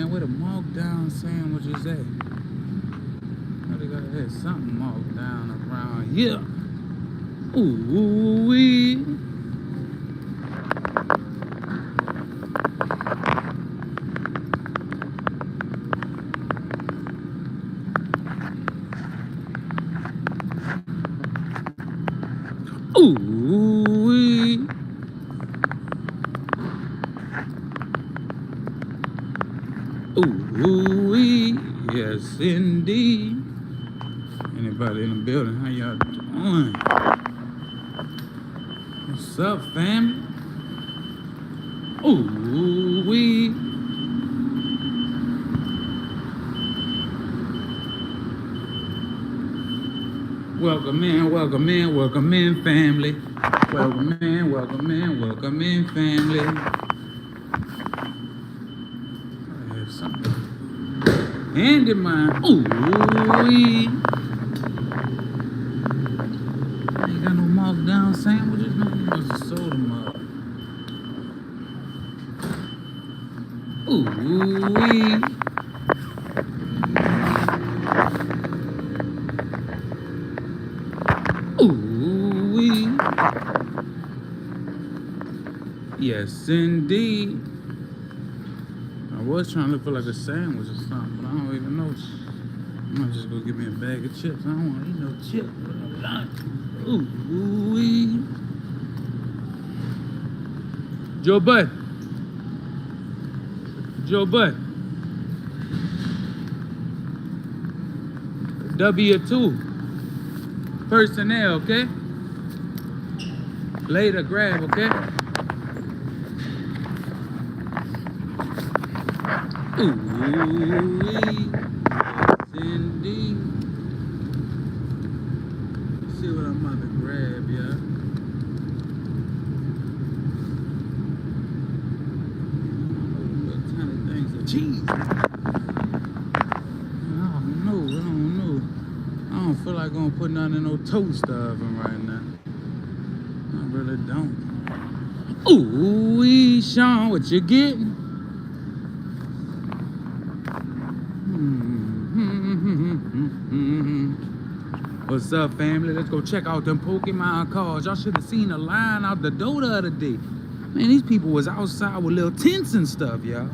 man, where the marked down sandwiches at? Oh, they gotta have something marked down around here. Ooh wee. Ooh wee. Ooh wee. Yes indeed. Anybody in the building? How y'all doing? What's up, family? Ooh wee. Welcome in, welcome in, welcome in, family. Welcome in, welcome in, welcome in, family. I have something. Hand in mine. Ooh wee. Ain't got no marked down sandwiches. No, you must have sold them up. Ooh wee. Ooh wee. Yes indeed. I was trying to look for like a sandwich or something, but I don't even know. I might just go get me a bag of chips. I don't want to eat no chips, but I'm not. Ooh wee. Joe Bud. Joe Bud. W2. Personnel, okay? Later, grab, okay? Ooh wee. Yes, indeed. Let's see what I'm about to grab, y'all. Little tiny things of cheese. I don't know. I don't feel like gonna put nothing in no toast oven right now. I really don't. Ooh wee, Sean, what you getting? What's up, family? Let's go check out them Pokemon cards. Y'all should have seen the line out the door the other day. Man, these people was outside with little tents and stuff, y'all.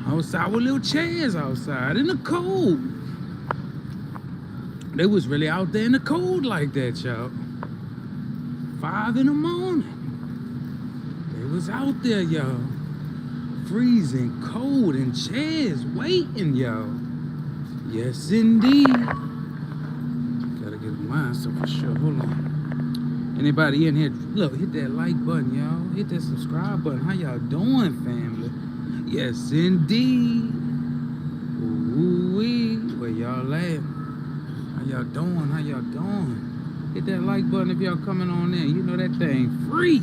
Outside with little chairs outside in the cold. They was really out there in the cold like that, y'all. 5 in the morning. They was out there, y'all. Freezing cold in chairs waiting, y'all. Yes, indeed. Gotta get mine so for sure. Hold on. Anybody in here? Look, hit that like button, y'all. Hit that subscribe button. How y'all doing, family? Yes, indeed. Ooh-wee. Where y'all at? How y'all doing? How y'all doing? Hit that like button if y'all coming on in. You know that thing free.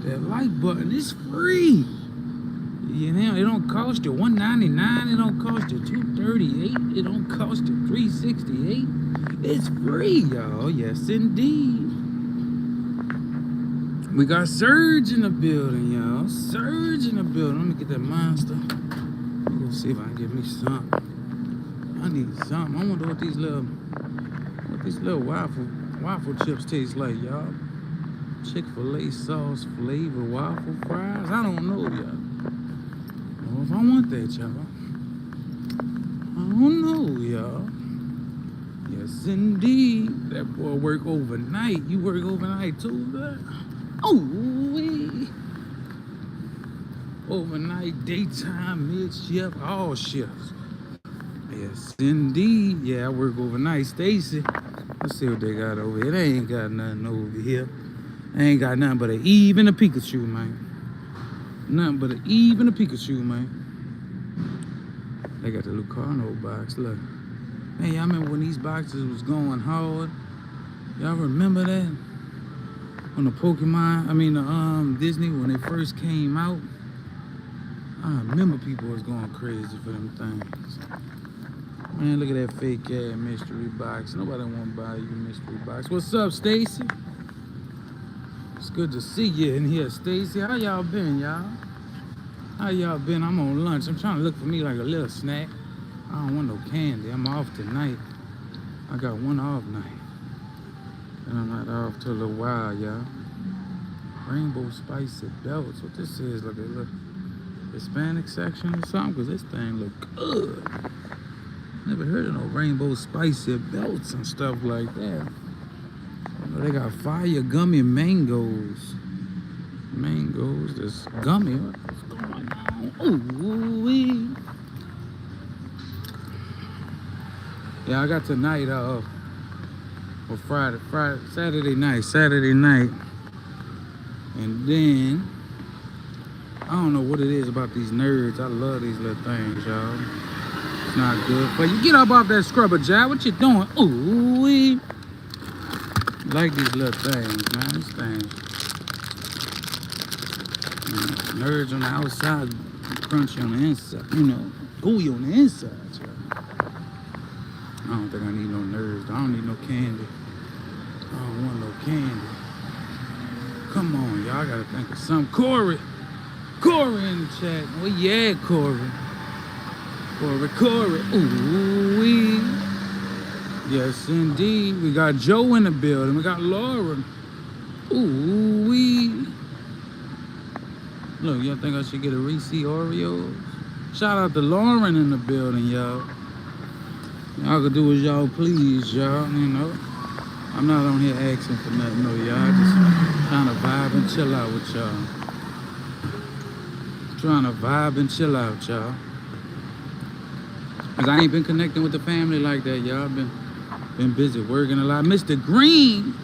That like button is free. You know, it don't cost you $1.99. It don't cost you $2.38. It don't cost you $3.68. It's free, y'all. Yes, indeed. We got Surge in the building, y'all. Surge in the building. Let me get that monster. Let me go see if I can get me something. I need something. I wonder what these little waffle chips taste like, y'all. Chick-fil-A sauce flavored waffle fries. I don't know, y'all. If I want that, y'all. I don't know, y'all. Yes, indeed. That boy work overnight. You work overnight too, bro? Oh, wee. Overnight, daytime, mid-shift, all shifts. Yes, indeed. Yeah, I work overnight. Stacy, let's see what they got over here. They ain't got nothing over here. They ain't got nothing but an Eve and a Pikachu, man. Nothing but an Eve and a Pikachu, man. They got the Lucarno box, look. Man, y'all remember when these boxes was going hard? Y'all remember that? On the Pokemon, Disney, when they first came out? I remember people was going crazy for them things. Man, look at that fake ass mystery box. Nobody want to buy you a mystery box. What's up, Stacy? It's good to see you in here, Stacy. How y'all been, y'all? How y'all been? I'm on lunch. I'm trying to look for me like a little snack. I don't want no candy. I'm off tonight. I got one off night. And I'm not off till a little while, y'all. Rainbow spicy belts. What this is? Like a little Hispanic section or something? Because this thing look good. Never heard of no rainbow spicy belts and stuff like that. They got fire gummy mangoes. Mangoes, this gummy. What's going on? Ooh-wee. Yeah, I got tonight, or Saturday night. And then, I don't know what it is about these nerds. I love these little things, y'all. It's not good for you. Get up off that scrubber, Jack. What you doing? Ooh-wee. Like these little things, man. These things. Nerds on the outside, crunchy on the inside. You know, gooey on the inside. So. I don't think I need no nerds. I don't need no candy. I don't want no candy. Come on, y'all. I gotta think of something. Corey in the chat. Well, yeah, Corey. Ooh-wee. Yes, indeed. We got Joe in the building. We got Laura. Ooh-wee. Look, y'all think I should get a Reese Oreos? Shout out to Lauren in the building, y'all. Y'all can do as y'all please, y'all, you know. I'm not on here asking for nothing, no, y'all. Just trying to vibe and chill out with y'all. Trying to vibe and chill out, y'all. Cause I ain't been connecting with the family like that, y'all. Been busy working a lot. Mr. Green.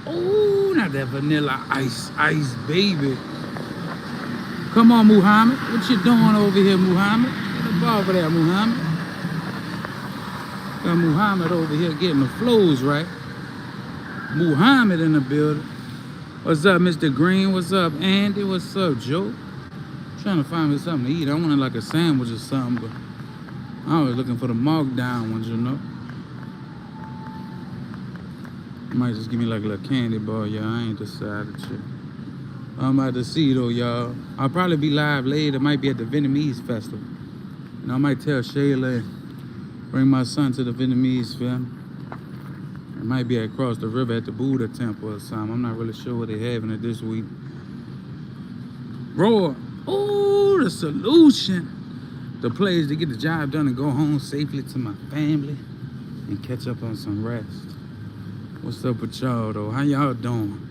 Oh, not that vanilla ice baby. Come on, Muhammad. What you doing over here, Muhammad? Get up over there, Muhammad. Got Muhammad over here getting the flows right. Muhammad in the building. What's up, Mr. Green? What's up, Andy? What's up, Joe? Trying to find me something to eat. I wanted like a sandwich or something, but I was looking for the markdown ones, you know. Might just give me like a little candy bar, y'all. I ain't decided yet. I'm about to see though, y'all. I'll probably be live later. It might be at the Vietnamese festival. And I might tell Shayla and bring my son to the Vietnamese film. It might be across the river at the Buddha temple or something. I'm not really sure what they're having it this week. Roar. Oh, the solution. The place to get the job done and go home safely to my family and catch up on some rest. What's up with y'all though? How y'all doing?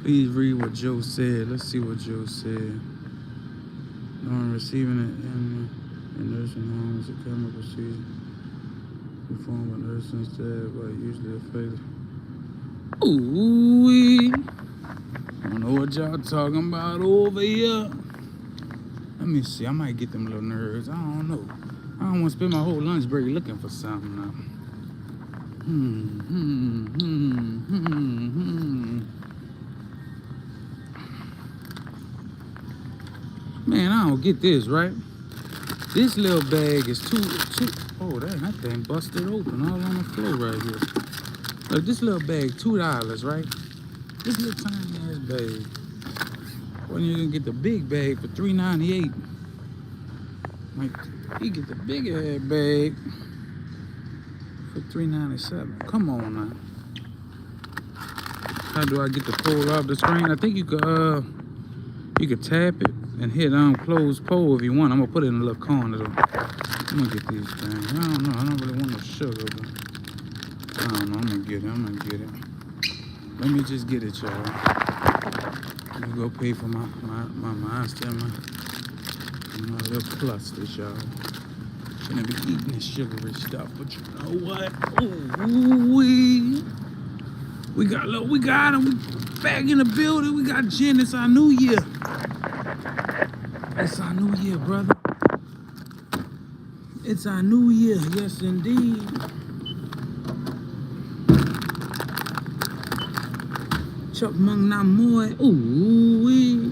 Please read what Joe said. Let's see what Joe said. No one receiving it in nursing homes, a chemical procedure. Performed by nurse instead, but usually affected. Ooh-wee. I don't know what y'all talking about over here. Let me see. I might get them little nerds. I don't know. I don't want to spend my whole lunch break looking for something now. Man, I don't get this, right? This little bag is two. Oh, that thing busted open all on the floor right here. Look, this little bag, $2, right? This little tiny ass bag. When you can get the big bag for $3.98. Like, you get the big ass bag for $3.97. Come on now. How do I get the pole off the screen? I think you could tap it and hit close pole if you want. I'm gonna put it in a little corner though. I'm gonna get these things. I don't know. I don't really want no sugar, but I don't know. I'm gonna get it. Let me just get it, y'all. Let me go pay for my monster, my little clusters, y'all. Gonna be eating this sugary stuff, but you know what? Ooh-wee. We got him. We back in the building. We got Jen. It's our new year. It's our new year, brother. It's our new year. Yes, indeed. Chuck Mung Nam Moy. Ooh-wee.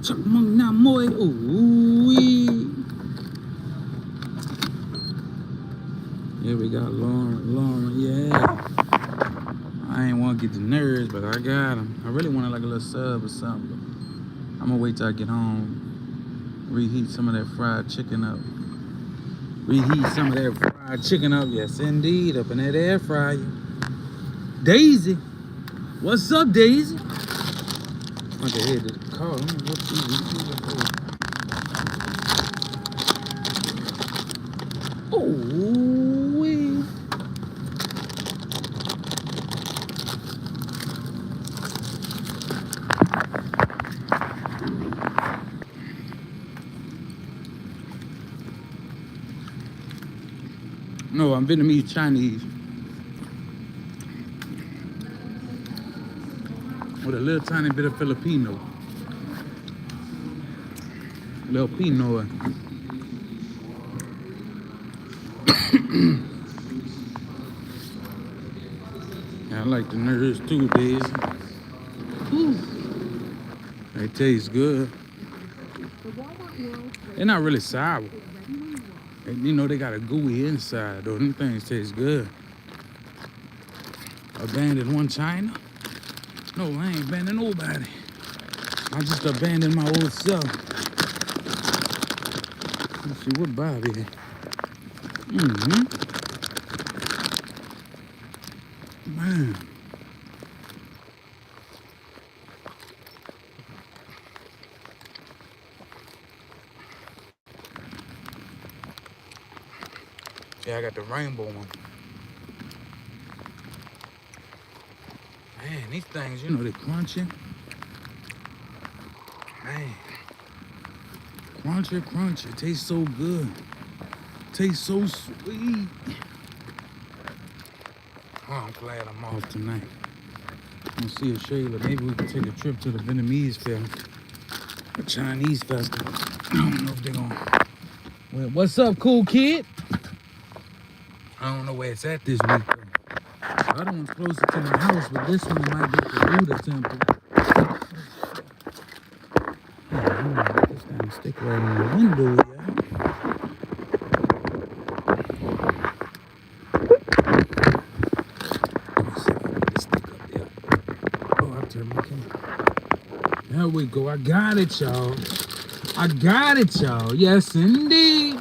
Chuck Mung Nam Moy. Ooh-wee. Yeah, we got Lauren, yeah. I ain't want to get the nerds, but I got them. I really wanted like a little sub or something. I'm gonna wait till I get home. Reheat some of that fried chicken up. Reheat some of that fried chicken up. Yes, indeed. Up in that air fryer. Daisy. What's up, Daisy? I can hear the call. Oh, wee. No, I'm Vietnamese Chinese with a little tiny bit of Filipino. Little Pinoy. I like the nerds too, Daisy. Ooh. They taste good. They're not really sour. You know, they got a gooey inside, though. Them things taste good. Abandoned one China? No, I ain't abandoned nobody. I just abandoned my old self. Let's see what Bobby. Man. Yeah, I got the rainbow one. Man, these things, you know, they're crunchy. Man. Crunchy, crunchy. It tastes so good. Tastes so sweet. Oh, I'm glad I'm off tonight. I'm gonna see if Shayla, maybe we can take a trip to the Vietnamese festival. The Chinese festival. I don't know if they're gonna. Well, what's up, cool kid? I don't know where it's at this week, though. The other one's closer to my house, but this one might be the Buddha temple. Yeah, I'm gonna get this thing stick right in the window, y'all. Let me see if I can get this stick up there. Oh, I'll turn my camera. There we go. I got it, y'all. I got it, y'all. Yes, indeed.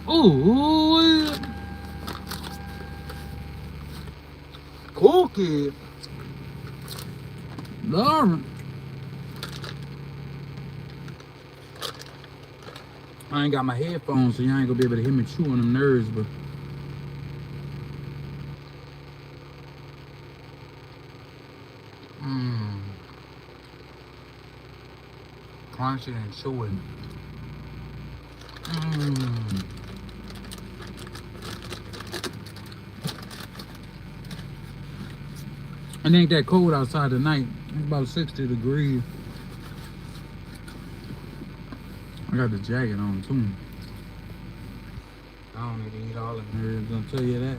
Ooh, cool kid. Lauren. I ain't got my headphones, so y'all ain't gonna be able to hear me chew on them nerves, but crunchy and chewing. It ain't that cold outside tonight. It's about 60 degrees. I got the jacket on too. I don't need to eat all the nerves, I'll tell you that.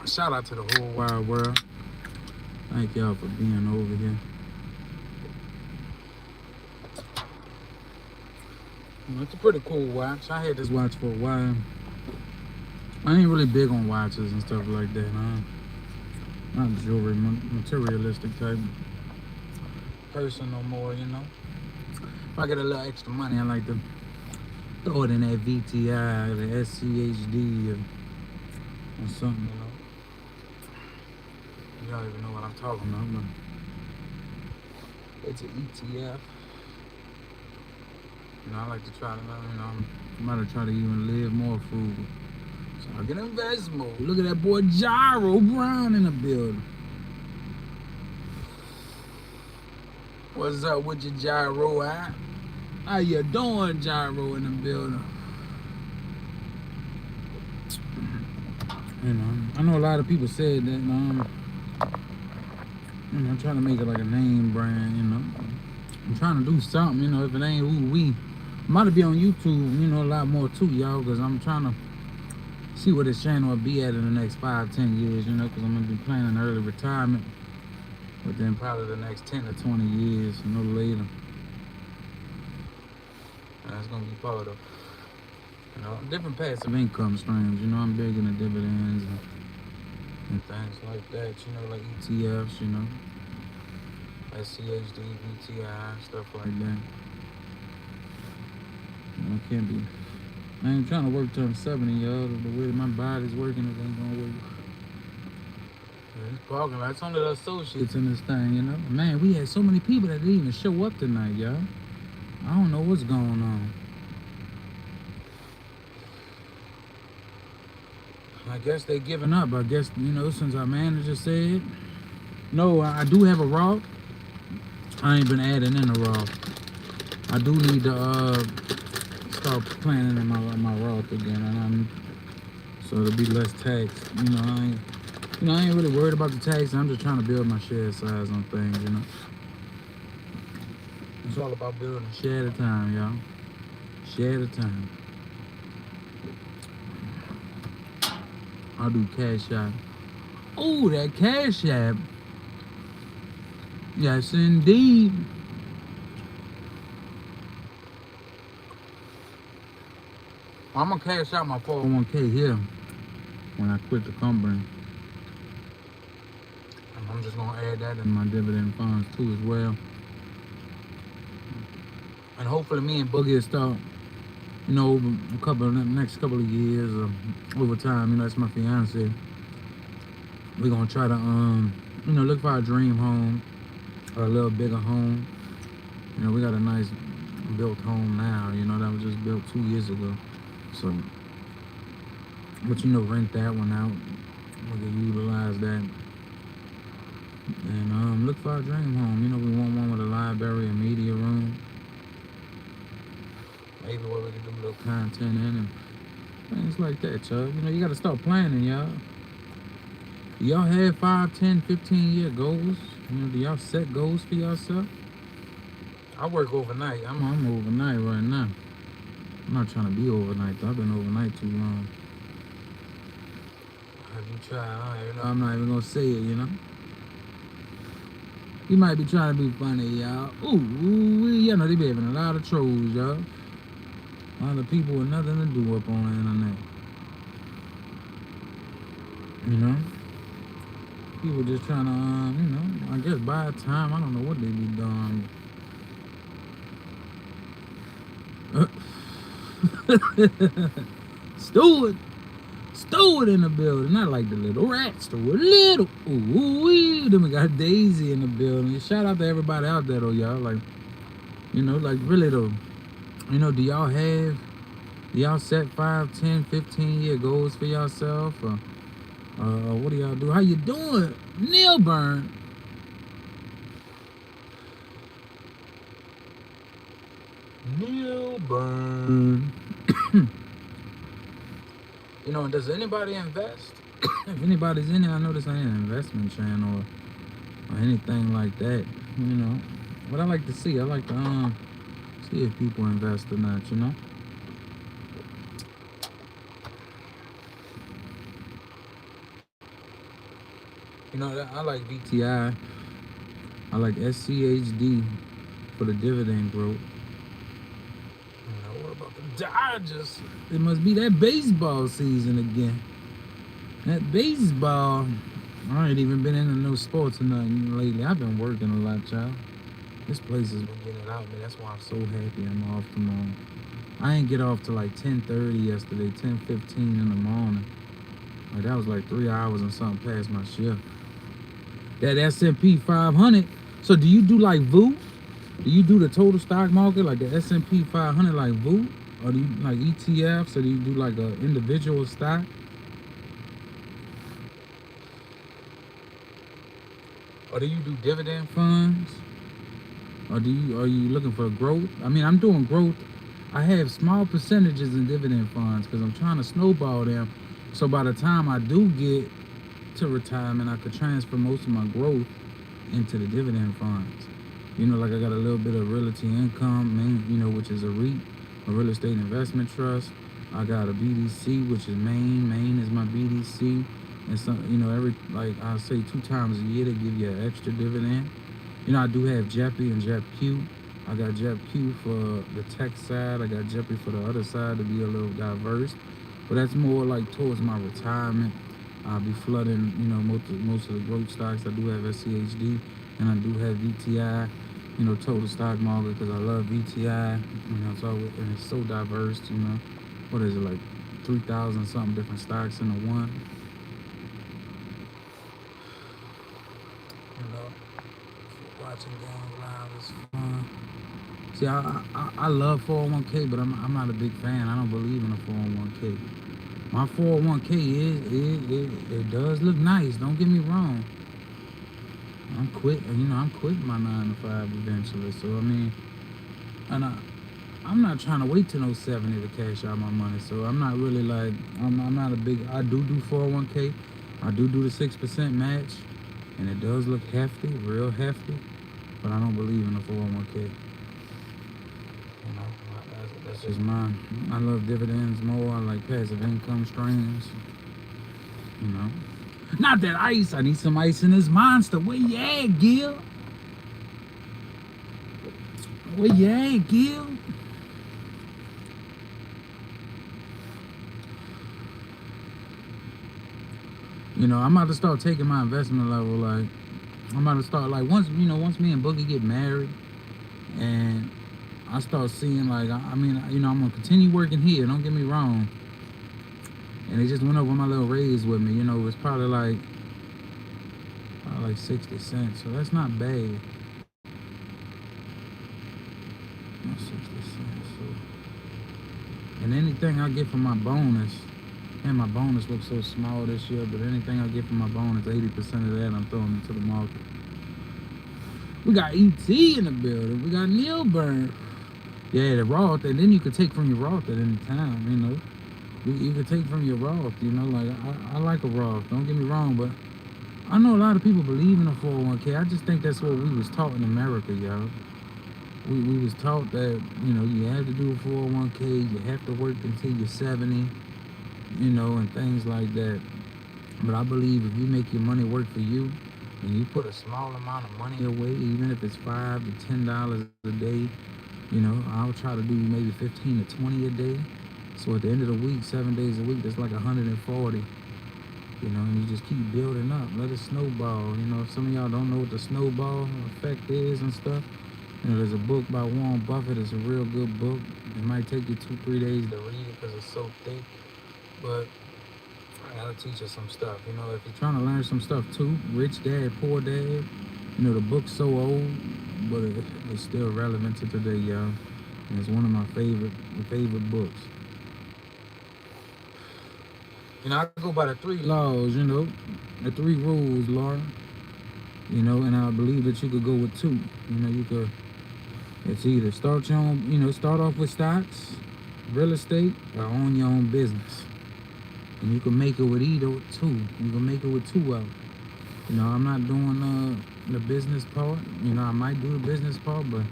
Shout out to the whole wide world. Thank y'all for being over here. It's a pretty cool watch. I had this watch for a while. I ain't really big on watches and stuff like that. Not jewelry, materialistic type person no more, you know. If I get a little extra money, I like to throw it in that VTI, the SCHD, or something, you know. You don't even know what I'm talking about, but it's an ETF. You know, I like to try to, you know, I'm about to try to even live more frugal. So I can invest more. Look at that boy Gyro Brown in the building. What's up with your Gyro, huh? How you doing, Gyro, in the building? You know, I know a lot of people said that, you know, I'm trying to make it like a name brand, you know. I'm trying to do something, you know, if it ain't who we. I'm about to be on YouTube, you know, a lot more too, y'all, because I'm trying to see where this channel will be at in the next 5-10 years, you know, because I'm going to be planning early retirement within probably the next 10 to 20 years, no later. And that's going to be part of, you know, different passive income streams. You know, I'm big into dividends. and things like that, like ETFs, SCHD, BTI, stuff like that. It can't be. I ain't trying to work till I'm 70, y'all. The way my body's working, it ain't gonna work. It's parking lot. It's only the associates in this thing. Man, we had so many people that didn't even show up tonight, y'all. I don't know what's going on. I guess they giving up. I guess, since our manager said. No, I do have a Raw. I ain't been adding in a Raw. I do need to start planning in my Roth again, and so it'll be less tax. I ain't really worried about the tax. I'm just trying to build my share size on things. It's all about building a share at a time, y'all. Share at a time. I'll do Cash App. Oh, that Cash App. Yes, indeed. I'm gonna cash out my 401k here when I quit the company. I'm just gonna add that in my dividend funds too as well. And hopefully me and Boogie will start, over the next couple of years or over time, that's my fiance. We're gonna try to look for a dream home or a little bigger home. We got a nice built home now, that was just built 2 years ago. So, but rent that one out. We can utilize that. And look for a dream home. We want one with a library, a media room. Maybe where we can do a little content in and things like that, y'all. You gotta start planning, y'all. Do y'all have 5, 10, 15-year goals? Do y'all set goals for yourself? I work overnight. I'm overnight right now. I'm not trying to be overnight, though. I've been overnight too long. Have you tried? I'm not even gonna say it, You might be trying to be funny, y'all. Ooh, they be having a lot of trolls, y'all. A lot of people with nothing to do up on the internet. People just trying to, I guess buy time. I don't know what they be doing. Stewart in the building. Not like the little rat. Stewart little. Ooh, then we got Daisy in the building. Shout out to everybody out there though, y'all. Like really though. Do y'all set 5, 10, 15-year goals for yourself? Or what do y'all do? How you doing? Neil Burn. Neil Burn. Does anybody invest? If anybody's in it, I know this ain't an investment channel or anything like that, What I like to see, I like to see if people invest or not, I like BTI. I like SCHD for the dividend growth. What about the Dodgers? It must be that baseball season again. That baseball. I ain't even been into no sports or nothing lately. I've been working a lot, y'all. This place has been getting it out of me. That's why I'm so happy I'm off tomorrow. I ain't get off till like 10:30 yesterday, 10:15 in the morning. Like that was like 3 hours and something past my shift. That S&P 500. So do you do like VOO? Do you do the total stock market like the S&P 500 like VOO? Or do you like ETFs? Or do you do like an individual stock? Or do you do dividend funds? Or are you looking for growth? I mean, I'm doing growth. I have small percentages in dividend funds because I'm trying to snowball them. So by the time I do get to retirement, I could transfer most of my growth into the dividend funds. Like I got a little bit of realty income, which is a REIT, a real estate investment trust. I got a BDC, which is Maine. Maine is my BDC. And so, every, like I say 2 times a year, they give you an extra dividend. I do have JEPI and JEPQ. I got JEPQ for the tech side. I got JEPI for the other side to be a little diverse. But that's more like towards my retirement. I'll be flooding, most of the growth stocks. I do have SCHD and I do have VTI, total stock market because I love VTI. And it's so diverse. What is it, like 3,000 something different stocks in the one. Watching games live is fun. See, I love 401k, but I'm not a big fan. I don't believe in a 401k. My 401k it does look nice. Don't get me wrong. I'm quitting my 9 to 5 eventually. So and I'm not trying to wait till no 70 to cash out my money. So I'm not really like I'm not a big. I do 401k. I do the 6% match, and it does look hefty, real hefty. But I don't believe in the 401k. That's just mine. I love dividends more. I like passive income streams. Not that ice. I need some ice in this monster. Where you at, Gil? Where you at, Gil? I'm about to start taking my investment level. Like, I'm about to start, like, once me and Boogie get married and I start seeing, like, I'm going to continue working here. Don't get me wrong. And they just went over my little raise with me. It was probably like 60 cents. So that's not bad. Not 60 cents. So. And anything I get from my bonus, and my bonus looks so small this year, but anything I get from my bonus, 80% of that I'm throwing into the market. We got ET in the building. We got Neil Burn. Yeah, the Roth, and then you could take from your Roth at any time, You could take from your Roth, like I like a Roth, don't get me wrong, but I know a lot of people believe in a 401k. I just think that's what we was taught in America, y'all. We was taught that, you have to do a 401k, you have to work until you're 70, and things like that. But I believe if you make your money work for you, and you put a small amount of money away, even if it's $5 to $10 a day, I'll try to do maybe 15 to 20 a day. So at the end of the week, 7 days a week, that's like 140. And you just keep building up. Let it snowball. If some of y'all don't know what the snowball effect is and stuff, there's a book by Warren Buffett. It's a real good book. It might take you 2-3 days to read it because it's so thick. But I gotta teach you some stuff. If you're trying to learn some stuff too, Rich Dad, Poor Dad, the book's so old, but it's still relevant to today, y'all. And it's one of my favorite books. I go by the 3 laws, the 3 rules, Laura. And I believe that you could go with 2. It's either start off with stocks, real estate, or own your own business. And you can make it with either 2. You can make it with 2 of them. I'm not doing the business part. I might do the business part, but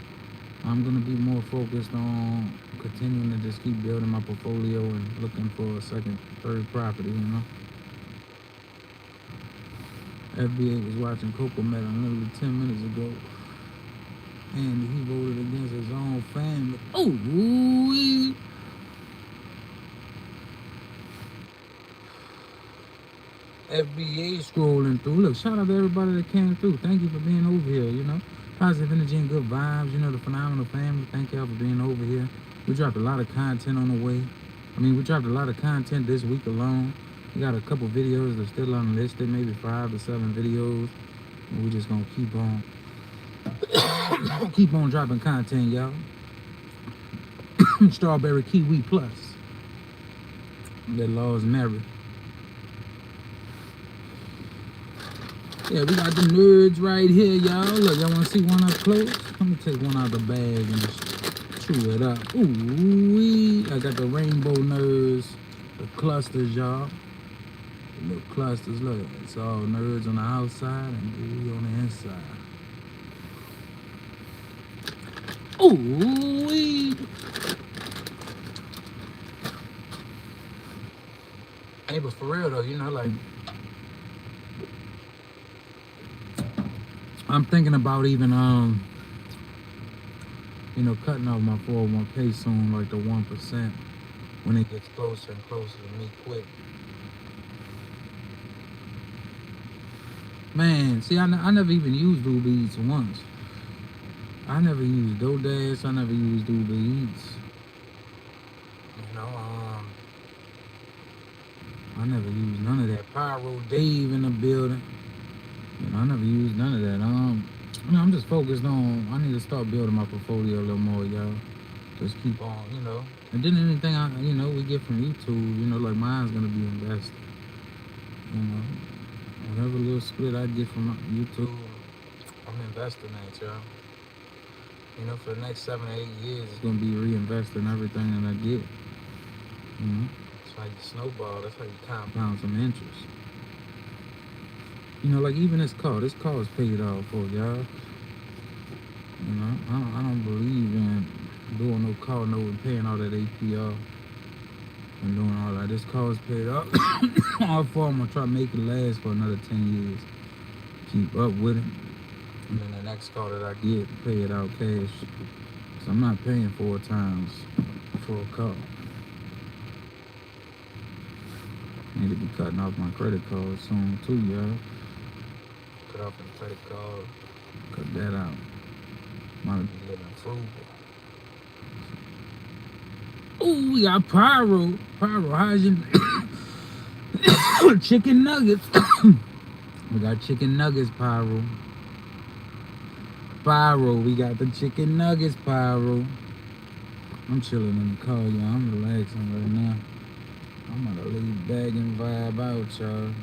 I'm gonna be more focused on continuing to just keep building my portfolio and looking for a second, third property. FBA was watching Coco Melon literally 10 minutes ago, and he voted against his own family. Oh, FBA scrolling through. Look, shout out to everybody that came through. Thank you for being over here. Positive energy and good vibes. The phenomenal family. Thank y'all for being over here. We dropped a lot of content on the way. We dropped a lot of content this week alone. We got a couple videos that are still unlisted, maybe 5 to 7 videos. And we're just gonna keep on dropping content, y'all. Strawberry Kiwi Plus. That Law's Mary. Yeah, we got the nerds right here, y'all. Look, y'all want to see one up close? Let me take one out of the bag and just chew it up. Ooh, I got the rainbow nerds, the clusters, y'all. The little clusters, look. It's all nerds on the outside and we on the inside. Ooh, hey, but for real though, like, I'm thinking about even cutting off my 401k soon, like the 1%, when it gets closer and closer to me quit. Man, see, I never even used Uber Eats once. I never used DoorDash. I never used Uber Eats. You know, I never used none of that. Pyro Dave in the building. You know, I never used none of that. You know, I'm just focused on. I need to start building my portfolio a little more, y'all. Just keep on, you know. And then anything we get from YouTube, you know, like mine's gonna be invested. You know, whatever little split I get from YouTube, I'm investing in it, y'all. You know, for the next 7 or 8 years, it's gonna be reinvested in everything that I get. You know, it's how you snowball. That's how you compound some interest. You know, like even this car is paid off for, y'all. You know, I don't believe in doing no car note and paying all that APR and doing all that. This car is paid off. All for I'm gonna try to make it last for another 10 years. Keep up with it. And then the next car that I get, pay it out cash. So I'm not paying 4 times for a car. Need to be cutting off my credit card soon too, y'all. Cut off the credit card. Cut that out. Might be living frugal. Ooh, we got Pyro. Pyro, how's your chicken nuggets? We got chicken nuggets, Pyro. Pyro, we got the chicken nuggets, Pyro. I'm chilling in the car, y'all. I'm relaxing right now. I'm gonna lay back and vibe out, y'all.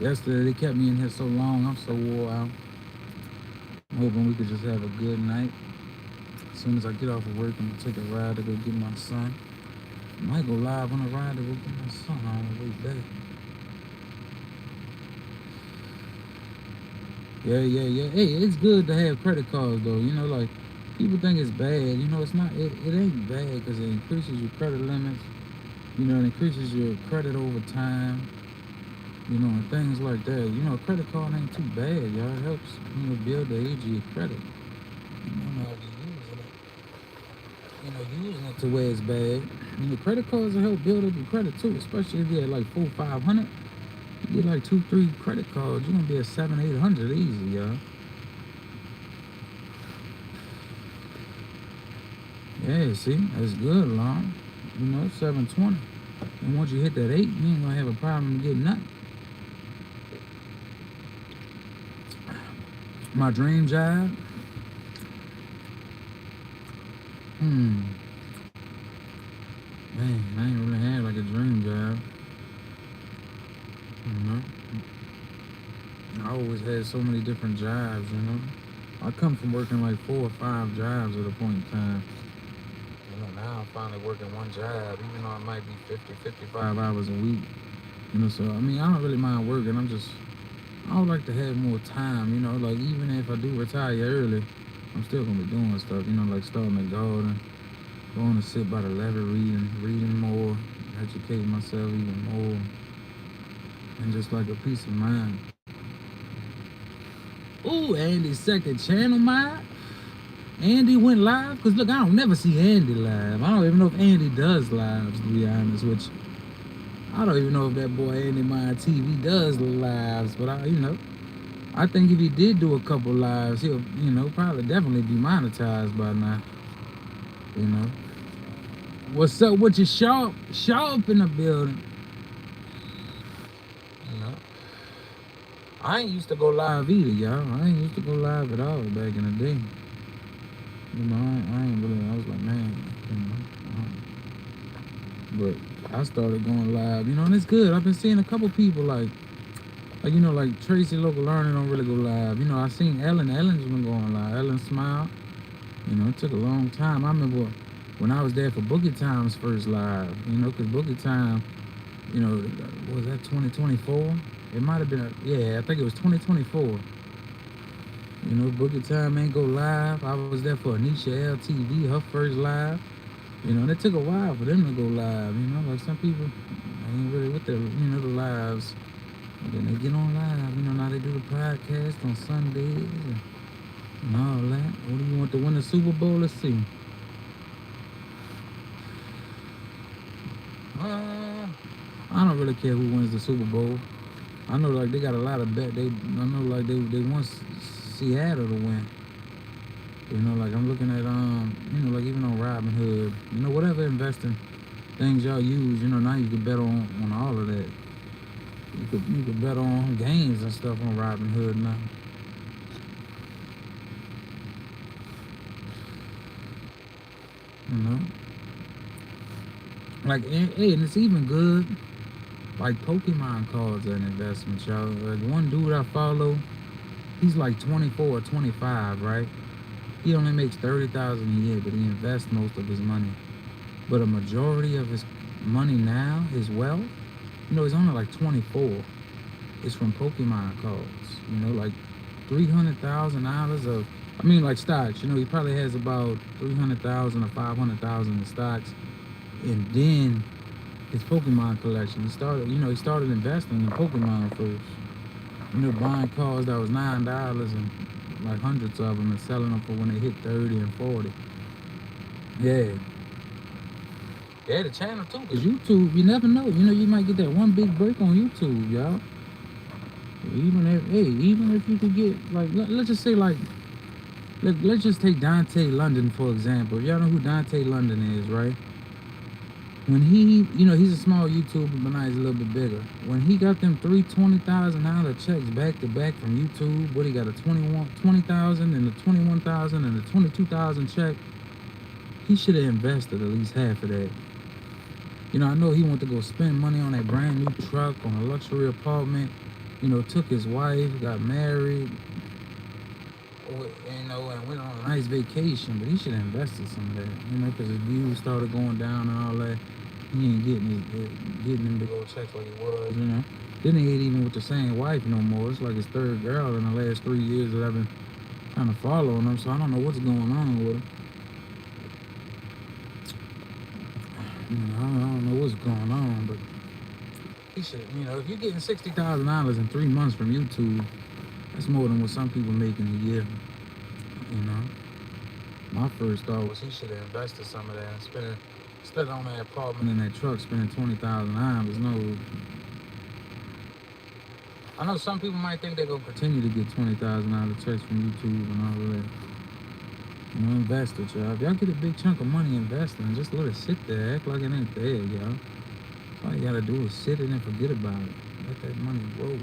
Yesterday, they kept me in here so long. I'm so wore out. I'm hoping we could just have a good night. As soon as I get off of work, I'm gonna take a ride to go get my son. I might go live on a ride to go get my son on the way back. Yeah. Hey, it's good to have credit cards, though. You know, like, people think it's bad. You know, it's not. It ain't bad because it increases your credit limits. You know, it increases your credit over time. You know, and things like that. You know, a credit card ain't too bad, y'all. It helps, you know, build the age of your credit. You know, if you're using it to where it's bad. You know, credit cards will help build up your credit too, especially if you're at like 400, 500. You get like 2, 3 credit cards, you're gonna be at 700, 800 easy, y'all. Yeah, see, that's good, long. You know, 720. And once you hit that 8, you ain't gonna have a problem getting nothing. My dream job. Man, I ain't really had like a dream job. You know, I always had so many different jobs. You know, I come from working like 4 or 5 jobs at a point in time. You know, now I'm finally working one job, even though it might be 50, 55 hours a week. You know, so I mean, I don't really mind working. I would like to have more time. You know, like even if I do retire early, I'm still gonna be doing stuff. You know, like starting a garden, going to sit by the levee, reading more, educating myself even more, and just like a peace of mind. Ooh, Andy's second channel, man. Andy went live? Because look, I don't never see Andy live. I don't even know if Andy does lives, to be honest with you. I don't even know if that boy Andy My TV does lives, but I think if he did do a couple lives, he'll, probably definitely be monetized by now. You know. What's up with your sharp? Sharp in the building. You know. I ain't used to go live either, y'all. I ain't used to go live at all back in the day. You know, I ain't really, I was like, man, but I started going live, and it's good. I've been seeing a couple people like Tracy Local Learning don't really go live. I seen Ellen's been going live. Ellen Smile. It took a long time. I remember when I was there for Boogie Time's first live, because Boogie Time, was that 2024? It might have been, I think it was 2024. Boogie Time ain't go live. I was there for Anisha LTV, her first live. And it took a while for them to go live. Like some people ain't really with the, the lives. And then they get on live. Now they do the podcast on Sundays and all that. What do you want to win the Super Bowl? Let's see. I don't really care who wins the Super Bowl. I know like they got a lot of bet. I know like they want Seattle to win. You know, like I'm looking at you know, like even on Robinhood, you know, whatever investing things y'all use, you know, now you can bet on all of that. You could bet on games and stuff on Robinhood now. You know, like and it's even good. Like Pokemon cards are an investment, y'all. Like one dude I follow, he's like 24 or 25, right? He only makes 30,000 a year, but he invests most of his money. But a majority of his money now, his wealth, you know, he's only like 24. It's from Pokemon cards. You know, like $300,000 of, I mean, like stocks. You know, he probably has about 300,000 or 500,000 in stocks, and then his Pokemon collection. He started investing in Pokemon first. You know, buying cards that was $9 and like hundreds of them and selling them for when they hit 30 and 40. Yeah. Yeah, the channel too, because YouTube, you never know. You know, you might get that one big break on YouTube, y'all. Even if you could get, like, let's just say, like, let's just take Dante London, for example. Y'all know who Dante London is, right? When he, you know, he's a small YouTuber, but now he's a little bit bigger. When he got them three $20,000 checks back to back from YouTube, what he got, a 20,000 and a 21,000 and a 22,000 check, he should have invested at least half of that. You know, I know he went to go spend money on that brand new truck, on a luxury apartment. You know, took his wife, got married, you know, and went on a nice vacation. But he should have invested some of that, you know, because his views started going down and all that. He ain't getting them big old checks like he was, you know. Then he ain't even with the same wife no more. It's like his third girl in the last 3 years that I've been kind of following him. So I don't know what's going on with him. You know, I don't know what's going on, but he should, you know, if you're getting $60,000 in 3 months from YouTube, that's more than what some people make in a year. You know, my first thought was he should have invested some of that and spending instead on that apartment and that truck, spending $20,000. No, I know some people might think they're gonna continue to get $20,000 checks from YouTube and all of that. You know, invest it, y'all. If y'all get a big chunk of money investing, just let it sit there, act like it ain't there, y'all. All you gotta do is sit it and forget about it. Let that money grow.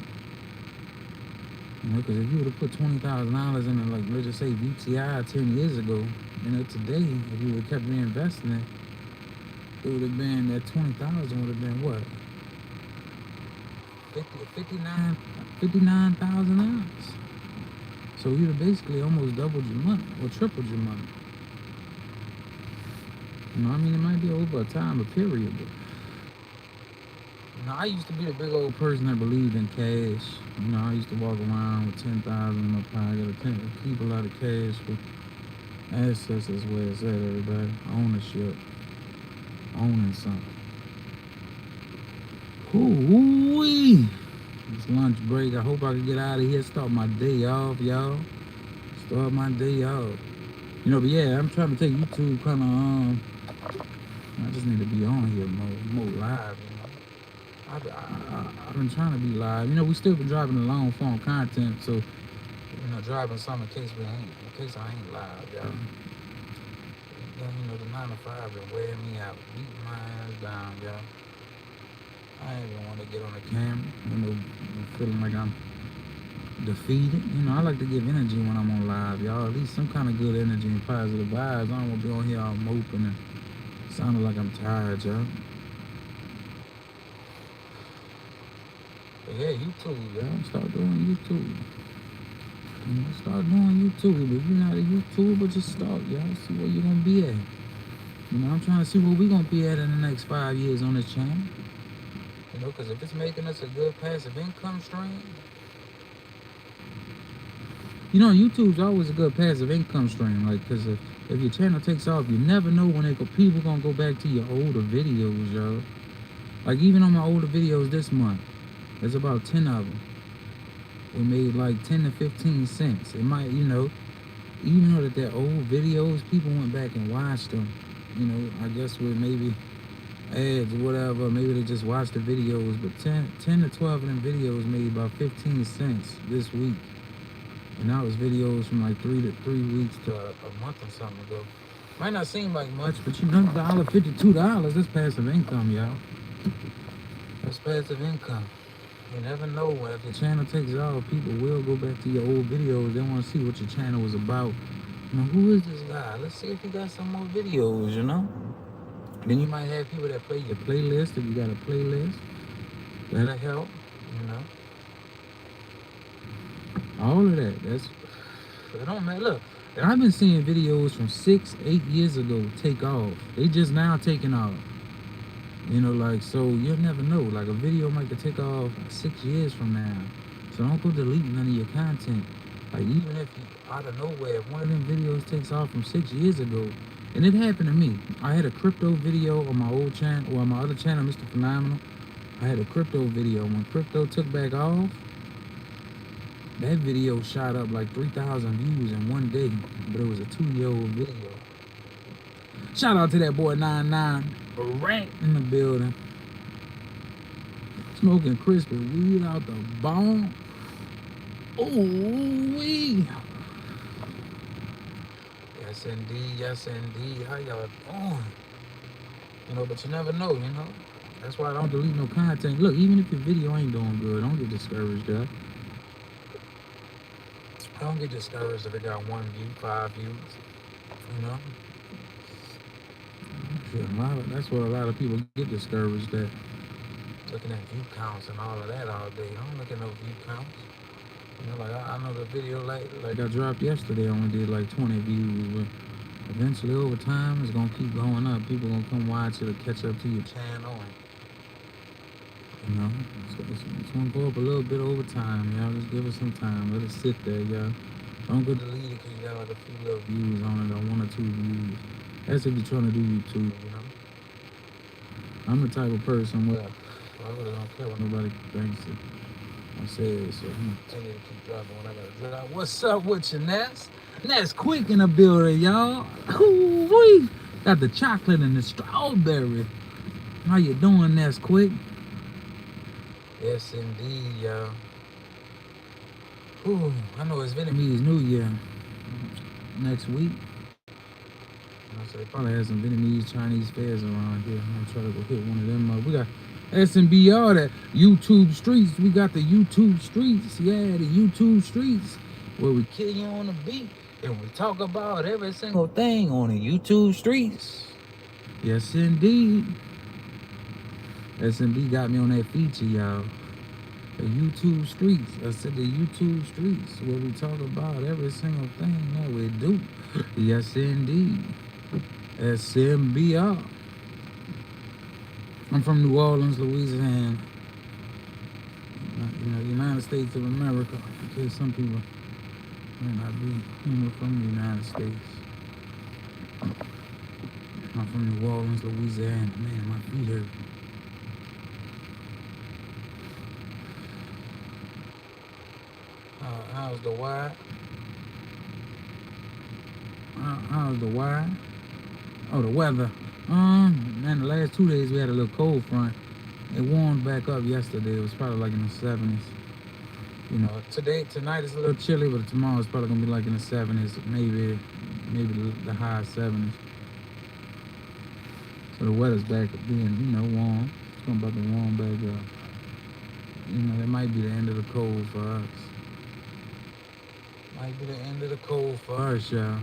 You know, because if you would have put $20,000 in it, like let's just say VTI 10 years ago, you know, today, if you would have kept reinvesting it, it would have been that 20,000 would have been what? 59,000 ounces. So you'd have basically almost doubled your money or tripled your money. You know, I mean, it might be over a time, a period, but you know, I used to be the big old person that believed in cash. You know, I used to walk around with 10,000 in my pocket, keep a lot of cash for assets, as well as that, everybody. Ownership, owning something. Ooh-wee. It's lunch break. I hope I can get out of here, start my day off, y'all. Start my day off. You know, but yeah, I'm trying to take YouTube kind of, I just need to be on here more live, you know. I've been trying to be live. You know, we still been driving the long form content, so you know, driving some in case I ain't live, y'all. You know, the 9 to 5 been wearing me out, beating my ass down, y'all. I ain't even want to get on the camera, you know, feeling like I'm defeated. You know, I like to give energy when I'm on live, y'all. At least some kind of good energy and positive vibes. I don't want to be on here all moping and sounding like I'm tired, y'all. But yeah, YouTube, y'all. Start doing YouTube. You know, start doing YouTube. If you're not a YouTuber, just start, y'all. See where you're going to be at. You know, I'm trying to see where we're going to be at in the next 5 years on this channel. You know, because if it's making us a good passive income stream, you know, YouTube's always a good passive income stream. Like, because if your channel takes off, you never know when people going to go back to your older videos, y'all. Like, even on my older videos this month, there's about 10 of them. We made like 10 to 15 cents. It might, you know, even though that they're old videos, people went back and watched them. You know, I guess with maybe ads or whatever. Maybe they just watch the videos, but 10 to 12 of them videos made about 15 cents this week. And that was videos from like 3 weeks to a month or something ago. Might not seem like much, but you know, $52, that's passive income, y'all. That's passive income. You never know. If your channel takes off, people will go back to your old videos. They want to see what your channel was about. You know, who is this guy? Let's see if he got some more videos, you know? Then you might have people that play your playlist. If you got a playlist, that'll help, you know? All of that. It don't matter. Look, and I've been seeing videos from 6, 8 years ago take off. They just now taking off. You know, like, so you'll never know. Like, a video might could take off 6 years from now. So don't go deleting none of your content. Like, even if you, out of nowhere, if one of them videos takes off from 6 years ago, and it happened to me. I had a crypto video on my old channel, or on my other channel, Mr. Phenomenal. I had a crypto video. When crypto took back off, that video shot up like 3,000 views in one day. But it was a 2-year-old video. Shout out to that boy 99 Rat in the building. Smoking crispy weed out the bone. Ooh wee. Yes indeed, yes indeed. How y'all doing? You know, but you never know, you know. That's why I don't delete no content. Look, even if your video ain't doing good, don't get discouraged, guys. Don't get discouraged if it got 1 view, 5 views. You know? That's what a lot of people get discouraged at. Looking at view counts and all of that all day. I don't look at no view counts. You know, like I know the video like I dropped yesterday only did like 20 views, but eventually over time it's gonna keep going up. People gonna come watch it or catch up to your channel, and you know, it's gonna go up a little bit over time, y'all. Just give it some time. Let it sit there, y'all. Don't go delete it because you got like a few little views on it or 1 or 2 views. That's if you're trying to do YouTube, you know. I'm the type of person where I really don't care what nobody thinks I said, so I'm gonna continue to keep dropping when I gotta drop. What's up with you, Ness? Ness Quick in the building, y'all. Ooh-wee. Got the chocolate and the strawberry. How you doing, Ness Quick? Yes, indeed, y'all. Ooh, I know it's Vietnamese New Year next week. So they probably have some Vietnamese Chinese fairs around here. I'm gonna try to go hit one of them up. We got SNBR, that YouTube streets. We got the YouTube streets. Yeah, the YouTube streets. Where we kill you on the beat and we talk about every single thing on the YouTube streets. Yes, indeed. SNB got me on that feature, y'all. The YouTube streets. I said the YouTube streets where we talk about every single thing that we do. Yes, indeed. SNBR. I'm from New Orleans, Louisiana. You know, United States of America. In case some people may not be, you know, from the United States. I'm from New Orleans, Louisiana. Man, my feet hurt. How's the wide? How's the wide? Oh, the weather. Man, the last 2 days we had a little cold front. It warmed back up yesterday. It was probably like in the 70s. You know, tonight it's a little chilly, but tomorrow it's probably gonna be like in the 70s, maybe the high 70s. So the weather's back being, you know, warm. It's gonna about to warm back up. You know, that might be the end of the cold for us. Might be the end of the cold for us, y'all.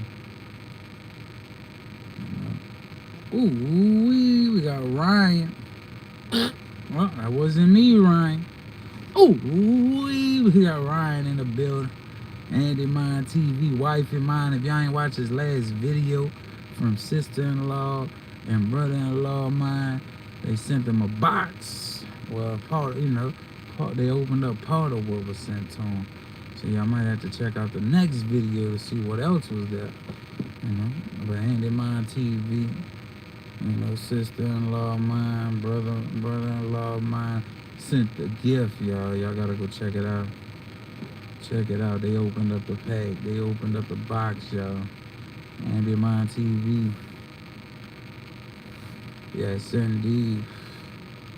Ooh, we got Ryan. Well, that wasn't me, Ryan. Ooh, we got Ryan in the building. Andy Mine TV, wife of mine. If y'all ain't watched his last video from sister-in-law and brother-in-law of mine, they sent them a box. Well, they opened up part of what was sent to them. So y'all might have to check out the next video to see what else was there. You know, but Andy Mine TV, you know, sister-in-law of mine, brother-in-law of mine sent the gift, y'all. Y'all gotta go check it out. Check it out. They opened up the pack. They opened up the box, y'all. Andy Mine TV. Yes, indeed.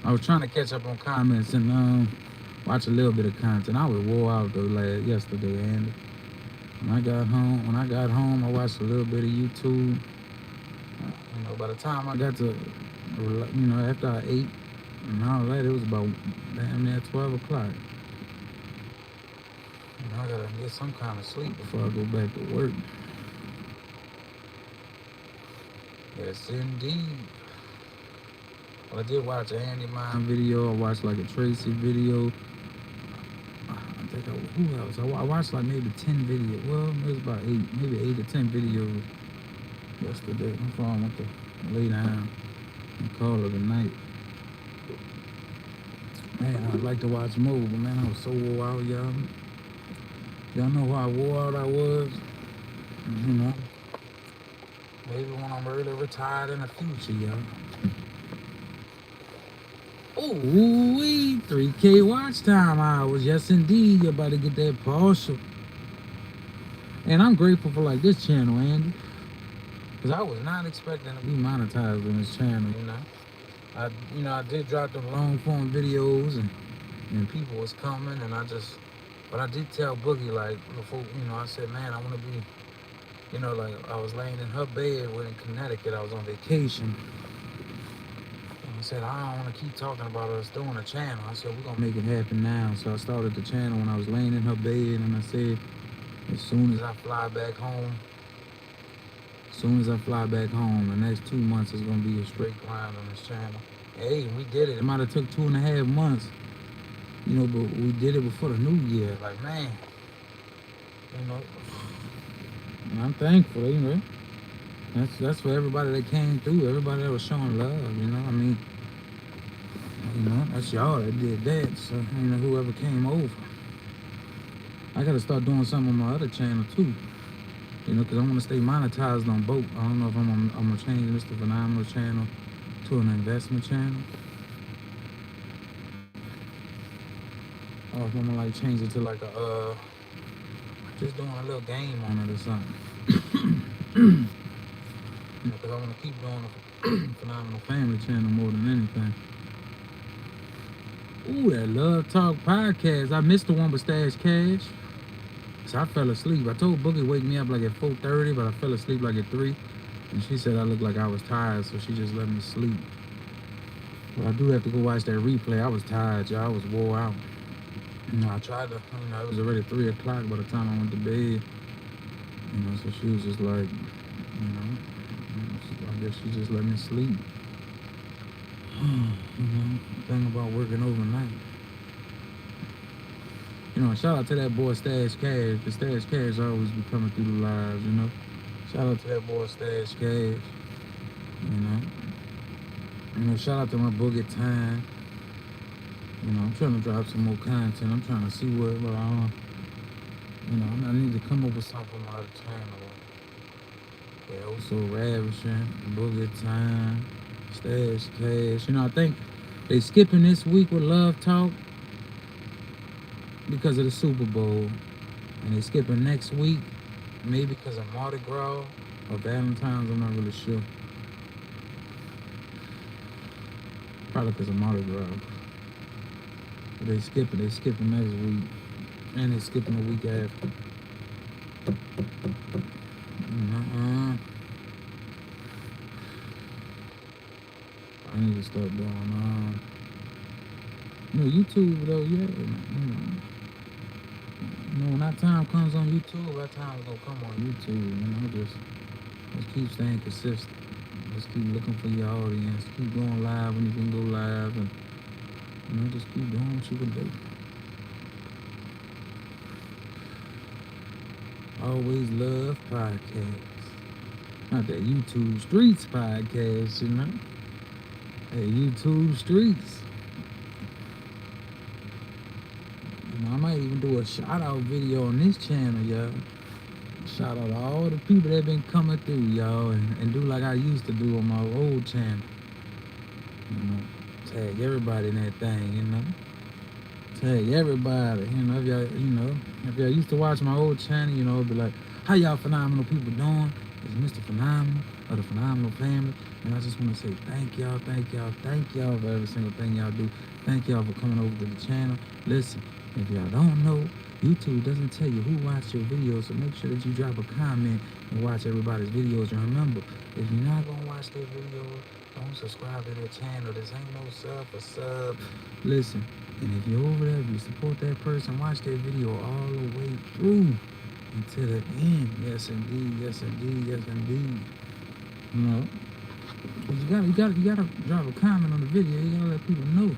I was trying to catch up on comments and watch a little bit of content. I was wore out though yesterday, Andy. When I got home, I watched a little bit of YouTube. By the time I got to, after I ate and all that, it was about damn near 12 o'clock. I gotta get some kind of sleep before I go back to work. Yes, indeed. Well, I did watch an Andy Mine video. I watched like a Tracy video. Who else? I watched like maybe 10 videos. Well, it was about maybe 8 or 10 videos yesterday. Before I went to lay down and call it a night. Man, I'd like to watch more, but man, I was so wore out, y'all. Y'all know how wore out I was? Maybe when I'm really retired in the future, y'all. Ooh, 3K watch time hours. Yes, indeed. You're about to get that partial. And I'm grateful for like this channel, Andy. Because I was not expecting to be monetized on this channel, I did drop them long form videos and people was coming and but I did tell Boogie like before, I said, man, I want to be, like I was laying in her bed in Connecticut. I was on vacation. I said, I don't want to keep talking about us doing a channel. I said, we're going to make it happen now. So I started the channel when I was laying in her bed, and I said, as soon as I fly back home, the next 2 months is going to be a straight grind on this channel. Hey, we did it. It might have took 2.5 months, but we did it before the new year. Like, man, and I'm thankful, That's for everybody that came through, everybody that was showing love, that's y'all that did that. So, whoever came over. I gotta start doing something on my other channel too. Because I want to stay monetized on both. I don't know if I'm gonna change Mr. Phenomenal channel to an investment channel. Or if I'm gonna like change it to like a just doing a little game on it or something. Because I want to keep doing a Phenomenal Family channel more than anything. Ooh, that Love Talk podcast. I missed the one with Stash Cash. So I fell asleep. I told Boogie wake me up like at 4:30, but I fell asleep like at 3. And she said I looked like I was tired, so she just let me sleep. But I do have to go watch that replay. I was tired, y'all. I was wore out. I tried to, it was already 3 o'clock by the time I went to bed. So she was just like, I guess she just let me sleep. Thing about working overnight. Shout out to that boy Stash Cash. The Stash Cash always be coming through the lives, Shout out to that boy Stash Cash. Shout out to my Boogie Time. I'm trying to drop some more content. I'm trying to see what I need to come up with something on my other channel. Yeah, also Ravishing, Boogie Time, Stash Cash. I think they skipping this week with Love Talk because of the Super Bowl. And they skipping next week, maybe because of Mardi Gras or Valentine's, I'm not really sure. Probably because of Mardi Gras. But they skipping next week. And they skipping the week after. I need to start doing YouTube though, yeah. When that time comes on YouTube, that time's gonna come on YouTube. Just keep staying consistent. Just keep looking for your audience. Keep going live when you can go live, and just keep doing what you can do. Always Love podcast, not that YouTube Streets podcast, Hey, YouTube Streets. I might even do a shout out video on this channel, y'all. Shout out to all the people that been coming through, y'all, and do like I used to do on my old channel. Tag everybody in that thing, Tag everybody, if y'all used to watch my old channel, it'd be like, how y'all phenomenal people doing? It's Mr. Phenomenal. of the Phenomenal family. And I just want to say thank y'all for every single thing y'all do. Thank y'all for coming over to the channel. Listen, if y'all don't know, YouTube doesn't tell you who watched your videos, so make sure that you drop a comment and watch everybody's videos. And remember, if you're not gonna watch their videos, don't subscribe to their channel. This ain't no sub for sub. Listen, and if you're over there, if you support that person, watch their video all the way through until the end. Yes indeed, yes indeed, yes indeed. You know, 'cause you gotta drop a comment on the video. You gotta let people know.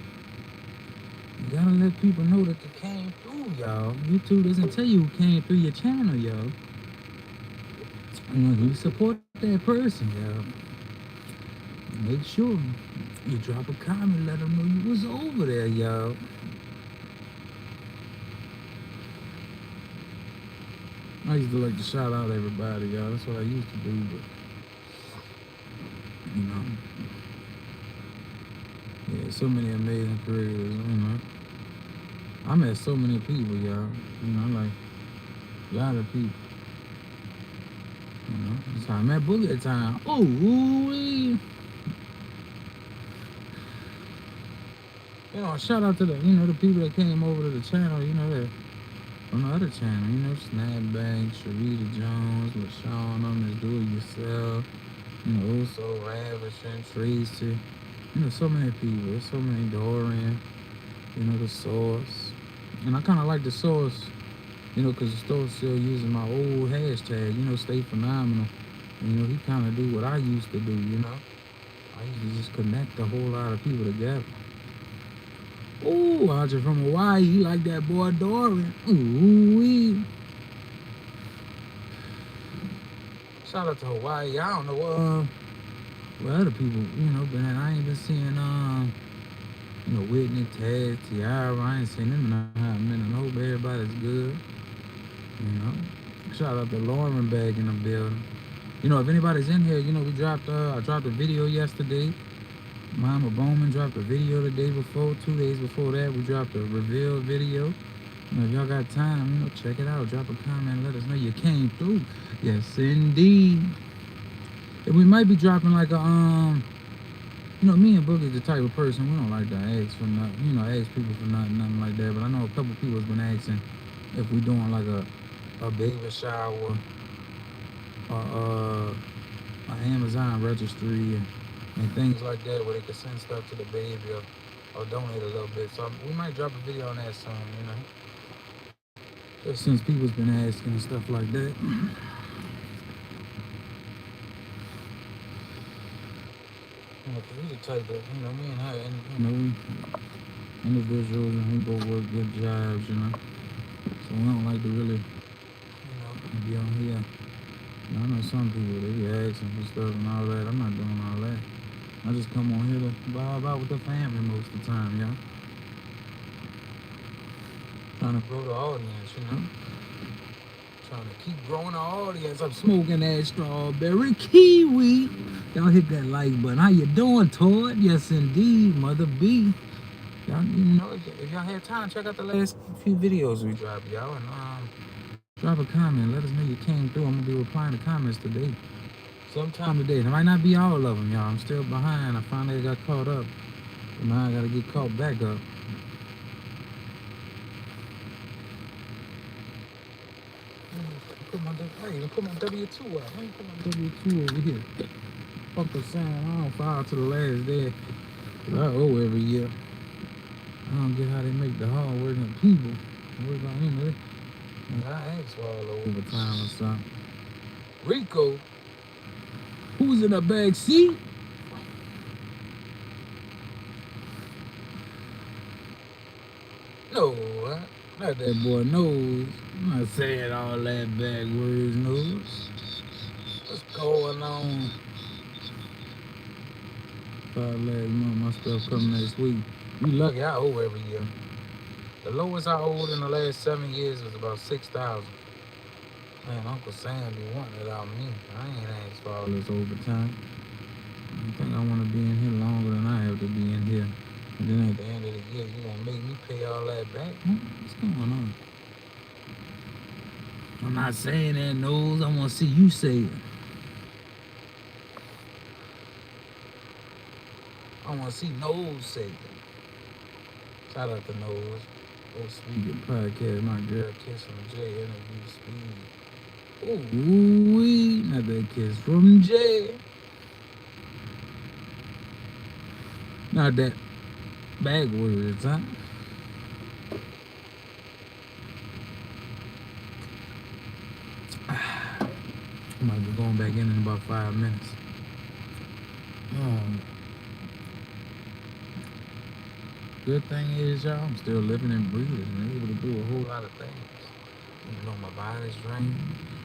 You gotta let people know that you came through, y'all. YouTube doesn't tell you who came through your channel, y'all. You know, you support that person, y'all. Make sure you drop a comment, let them know you was over there, y'all. I used to like to shout out everybody, y'all. That's what I used to do, but you know, yeah, so many amazing creators, you know. I met so many people, y'all. You know, like a lot of people. You know, that's how I met Boogie at the time. Oh, ooh-wee. You know, shout out to the, you know, the people that came over to the channel, you know, that on the other channel, you know, Snapback, Sharita Jones, LaShawn, Miss Do It Yourself, you know, also Ravishing, Tracy, you know, so many people, there's so many, Dorian, you know, the Source. And I kind of like the Source, you know, because the Source still using my old hashtag, you know, Stay Phenomenal. And, you know, he kind of do what I used to do, you know. I used to just connect a whole lot of people together. Ooh, Audrey from Hawaii, he like that boy Dorian. Ooh-wee. Shout out to Hawaii. I don't know what other people, you know, but I ain't been seeing you know, Whitney, Taz, Tiara. I ain't seen them in a hot minute. I hope everybody's good. You know. Shout out to Lauren Bag in the building. You know, if anybody's in here, you know, we dropped I dropped a video yesterday. Mama Bowman dropped a video the day before. 2 days before that, we dropped a reveal video. You know, if y'all got time, you know, check it out. Drop a comment, let us know you came through. Yes, indeed. And we might be dropping like a you know, me and Boogie's the type of person, we don't like to ask for nothing, you know, ask people for nothing like that. But I know a couple people has been asking if we doing like a baby shower or an Amazon registry and things like that where they can send stuff to the baby or donate a little bit. So we might drop a video on that soon, you know. Just since people's been asking and stuff like that. You know, 'cause we the type that, you know, me and her, and, you know, we individuals and we both work good jobs, you know. So we don't like to really, you know, be on here. You know, I know some people, they be asking for stuff and all that. I'm not doing all that. I just come on here to vibe out with the family most of the time, y'all. Trying to grow the audience, you know. Trying to keep growing the audience. I'm smoking that strawberry kiwi. Y'all hit that like button. How you doing, Todd? Yes, indeed, Mother B. Y'all, you know, if y'all have time, check out the last few videos we dropped, y'all, and drop a comment. Let us know you came through. I'm gonna be replying to comments today, sometime today. It might not be all of them, y'all. I'm still behind. I finally got caught up, but now I gotta get caught back up. Put my W2 out. Let me put my W2 over here. Fuck the sound. I don't file to the last day. I owe every year. I don't get how they make the hard working people work on, you know. I ask for all the overtime or something. Rico, who's in the back seat? No, not that boy knows. I'm not saying all that backwards news. What's going on? 5 last month, my stuff coming next week. You lucky I owe every year. The lowest I owed in the last 7 years was about 6,000. Man, Uncle Sam be wanting it out of me. I ain't asked for all this overtime. I think I want to be in here longer than I have to be in here. And then at the end of the year, you gonna make me pay all that back? What's going on? I'm not saying that, Nose. I want to see you say it. I want to see Nose say it. Shout out to Nose. Oh, Speaking podcast, my girl Kiss from Jay interview Speed. Ooh, wee, not that Kiss from Jay. Not that backwards, huh? I might be going back in about 5 minutes. Good thing is, y'all, I'm still living and breathing and able to do a whole lot of things. Even though my body's drained,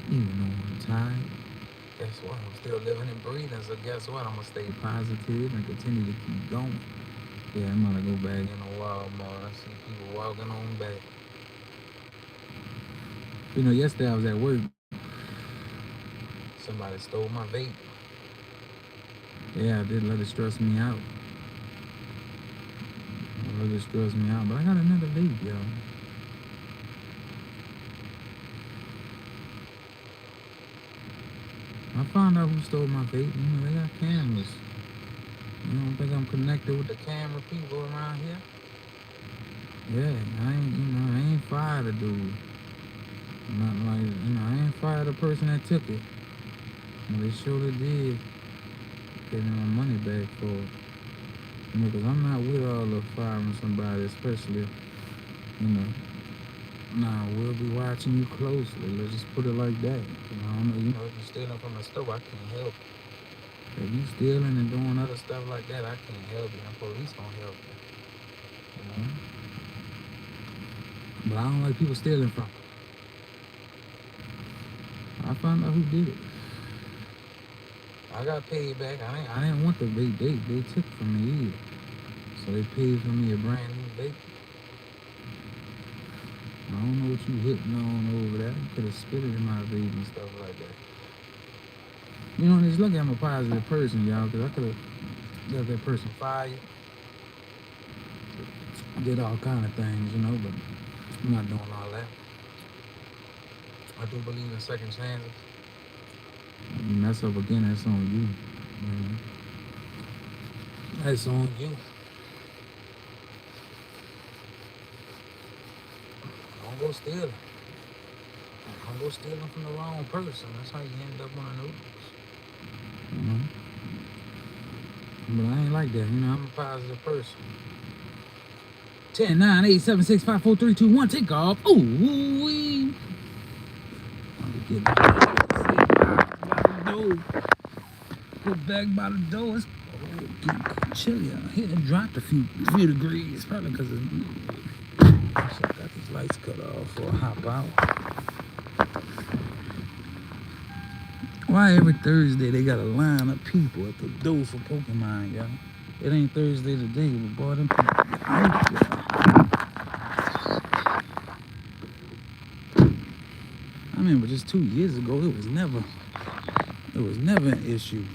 even though I'm tired, guess what? I'm still living and breathing, so guess what? I'm going to stay positive and continue to keep going. Yeah, I'm going to go back in a Walmart. I see people walking on back. You know, yesterday I was at work. Somebody stole my vape. Yeah, I did let it stress me out. Really stressed me out, but I got another vape, y'all. I found out who stole my vape. You know, they got cameras. You don't think I'm connected with the camera people around here? Yeah, I ain't fired a dude. Not like, I ain't fired the person that took it. Well, they surely did. Gave me my money back for it. Because I'm not with all the firing somebody, especially, Nah, we'll be watching you closely. Let's just put it like that. I don't know, if you're stealing from a store, I can't help you. If you stealing and doing other stuff like that, I can't help you. The police don't help you. But I don't like people stealing from me. I found out who did it. I got paid back. I didn't want the vape. They took it from me either. So they paid for me a brand new vape. I don't know what you hitting on over there. You could have spit it in my vape and stuff like that. Just look at I'm a positive person, y'all, because I could have got that person fired. Did all kind of things, but I'm not doing all that. I do believe in second chances. You mess up again, that's on you. That's on you. Don't go stealing. Don't go stealing from the wrong person. That's how you end up on the news. But I ain't like that. I'm a positive person. 10, 9, 8, 7, 6, 5, 4, 3, 2, 1, take off. Ooh, wee. Get back by the door. Get back by the door. It's getting chilly out here. It dropped a few degrees. Probably because I got these lights cut off before I hop out. Why every Thursday they got a line of people at the door for Pokemon, y'all? It ain't Thursday today, but boy, them people out there. I remember just 2 years ago, it was never an issue.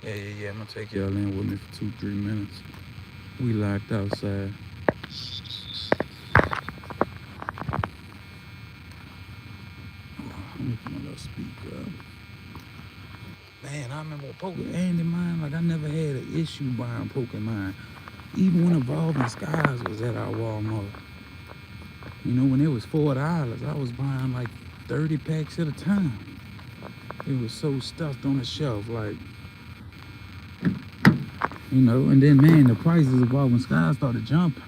Yeah, I'm gonna take y'all in with me for 2-3 minutes. We locked outside. Let me put my little speaker up. Man, I remember Pokemon, like I never had an issue buying Pokemon. Even when Evolving Skies was at our Walmart. When it was $4, I was buying like 30 packs at a time. It was so stuffed on the shelf, like, and then, man, the prices of Evolving Skies started jumping.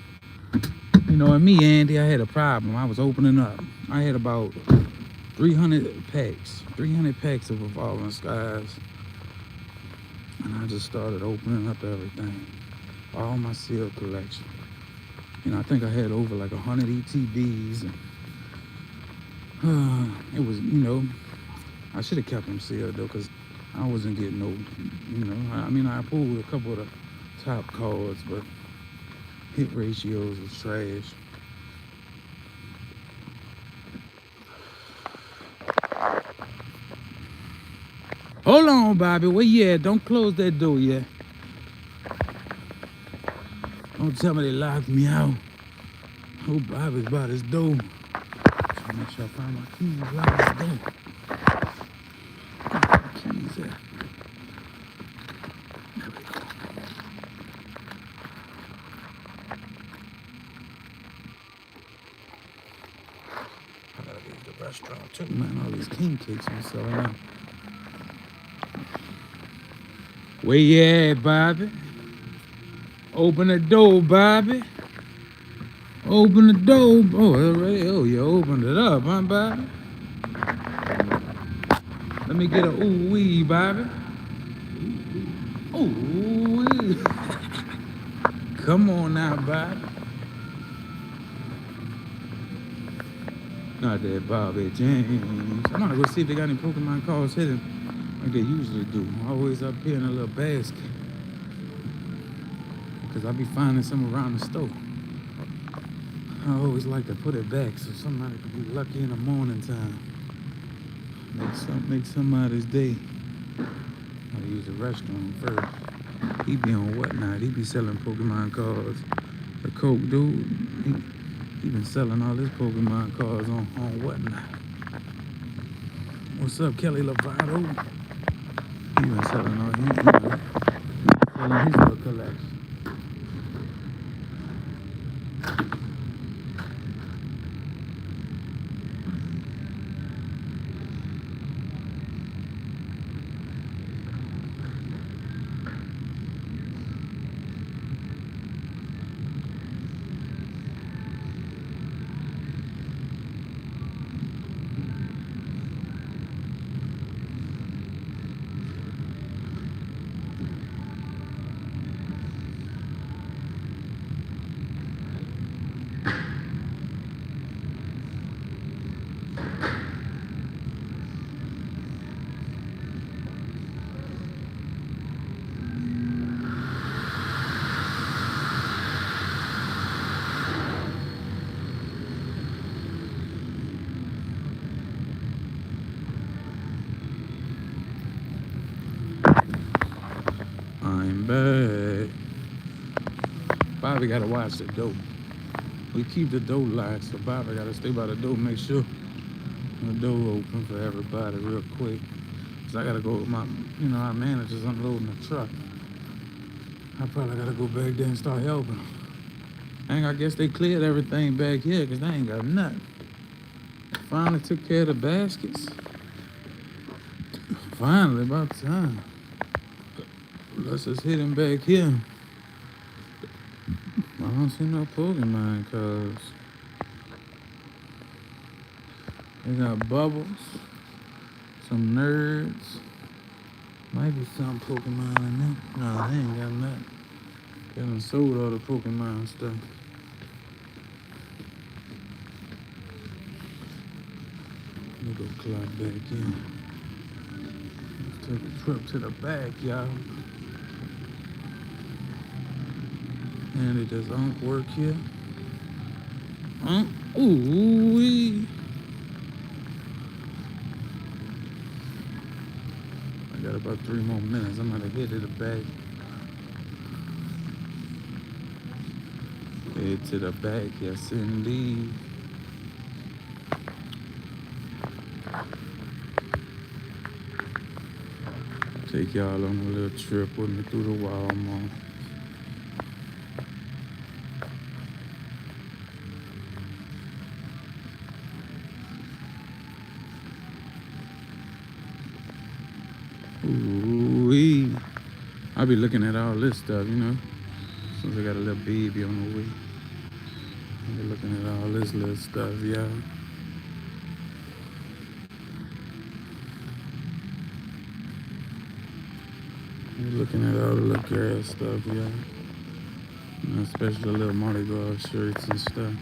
And me, Andy, I had a problem. I was opening up. I had about 300 packs of Evolving Skies. And I just started opening up everything. All my sealed collection. I think I had over like 100 ETBs. And, it was, I should have kept them sealed though, because I wasn't getting no, I pulled a couple of the top cards, but hit ratios was trash. Hold on, Bobby. Where you at? Don't close that door yet. Don't tell me they locked me out. Oh, Bobby's by this door. Trying to make sure I find my keys. Lock this door. restaurant too, man. All these king cakes and stuff. Man. Where you at, Bobby? Open the door, Bobby. Open the door. Oh, already. Oh, you opened it up, huh, Bobby? Let me get a ooh wee, Bobby. Ooh wee. Come on now, Bobby. Not that Bobby James. I'm gonna go see if they got any Pokemon cards hidden like they usually do. Always up here in a little basket. Because I be finding some around the store. I always like to put it back so somebody could be lucky in the morning time. Make somebody's day. I use the restroom first. He be on Whatnot. He be selling Pokemon cards. The Coke dude, he been selling all his Pokemon cards on Whatnot. What's up, Kelly Lovato? He been selling all selling his little collection. I'm back. Bobby gotta watch the door. We keep the door locked, so Bobby gotta stay by the door, make sure the door open for everybody real quick. Cause I gotta go with my, our manager's unloading the truck. I probably gotta go back there and start helping. I guess they cleared everything back here cause they ain't got nothing. Finally took care of the baskets. Finally, about time. Let's just hit him back here. I don't see no Pokemon cards. They got Bubbles, some Nerds, might be some Pokemon in there. No, they ain't got nothing. They done sold all the Pokemon stuff. Let me go clock back in. Let's take a trip to the back, y'all. And does Unc work here? Unc? Ooh-wee. I got about 3 more minutes. I'm gonna head to the back. Head to the back, yes indeed. Take y'all on a little trip with me through the Walmart. Ooh-wee. I be looking at all this stuff, since I got a little baby on the way. I be looking at all this little stuff, y'all. Looking at all the little girl stuff, y'all. Especially the little Mardi Gras shirts and stuff.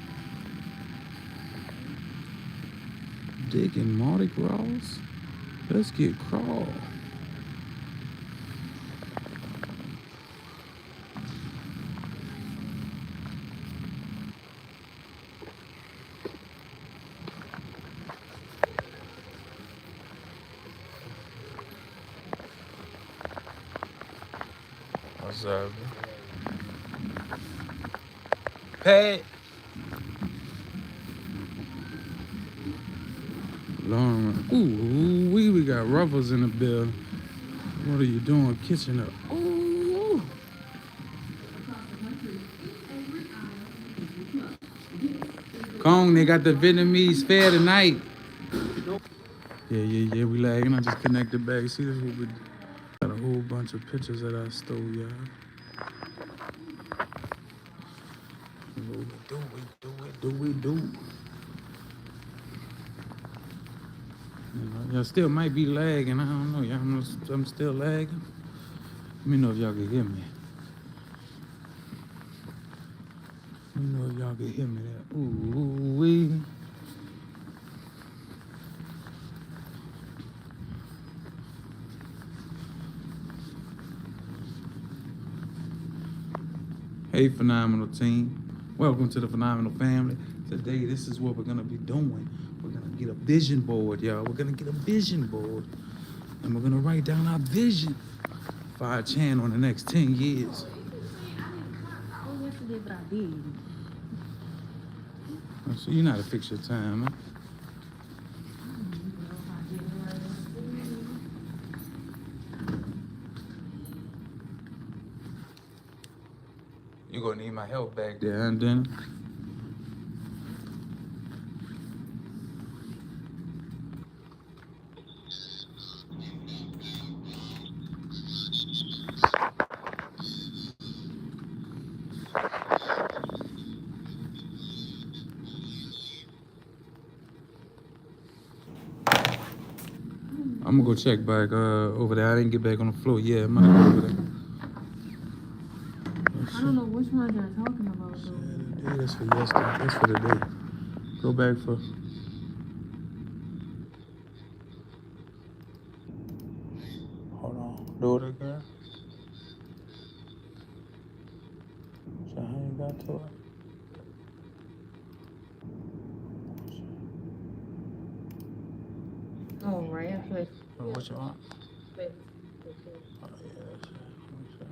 Digging Mardi Gras? Let's get crawl. What's up? Pat. Lauren. Ooh, we got Ruffles in the building. What are you doing? Kitchen up. Ooh. Kong, they got the Vietnamese fair tonight. Yeah, we lagging. I just connected back. See, this what we got a whole bunch of pictures that I stole, y'all. What we do. You know, y'all still might be lagging. I don't know. Y'all, I'm still lagging. Let me know if y'all can hear me. Let me know if y'all can hear me there. Ooh, wee. Hey, phenomenal team. Welcome to the phenomenal family. Today, this is what we're going to be doing. We're going to get a vision board, y'all. We're going to get a vision board. And we're going to write down our vision for our channel in the next 10 years. So you know how to fix your time, man. You're going to need my help back there, and then I'm gonna go check back over there. I didn't get back on the floor. Yeah, I'm gonna go over there. I don't know which one you're talking about though. Saturday, that's for yesterday. That's for today. Go back for. Hold on. Do it again. So how you got to it? Oh, right. Okay. What you want? Wait. Oh yeah, that's it. Let me see.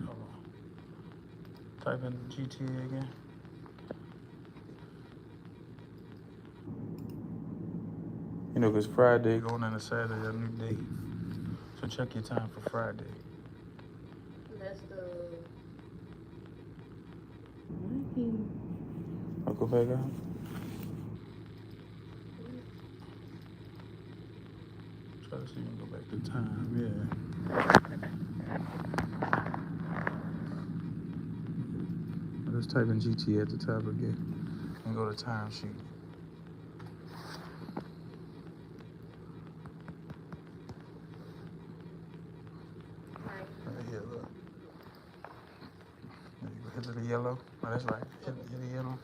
Hold on. Type in GTA again. You know, cause Friday going into Saturday, a new day. So check your time for Friday. That's the. I'll go back out. Try to see if you can go back to time. Yeah. Let's type in GTA at the top again and go to time sheet. Right here, look. There you go. Hit the yellow. Oh, that's right. Hit the yellow.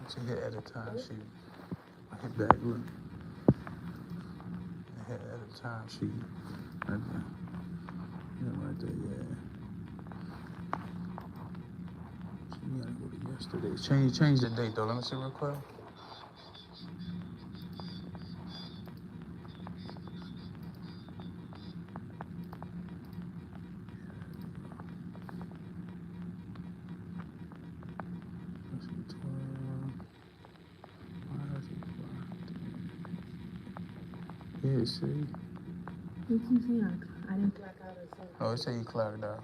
So hit edit time sheet. I hit back, look. I hit edit time sheet. Right there. Yeah, right there, yeah. So you gotta go to yesterday. Change the date though. Let me see real quick. Yeah, see? You can see I didn't clock out or something. Oh, it say you clocked out.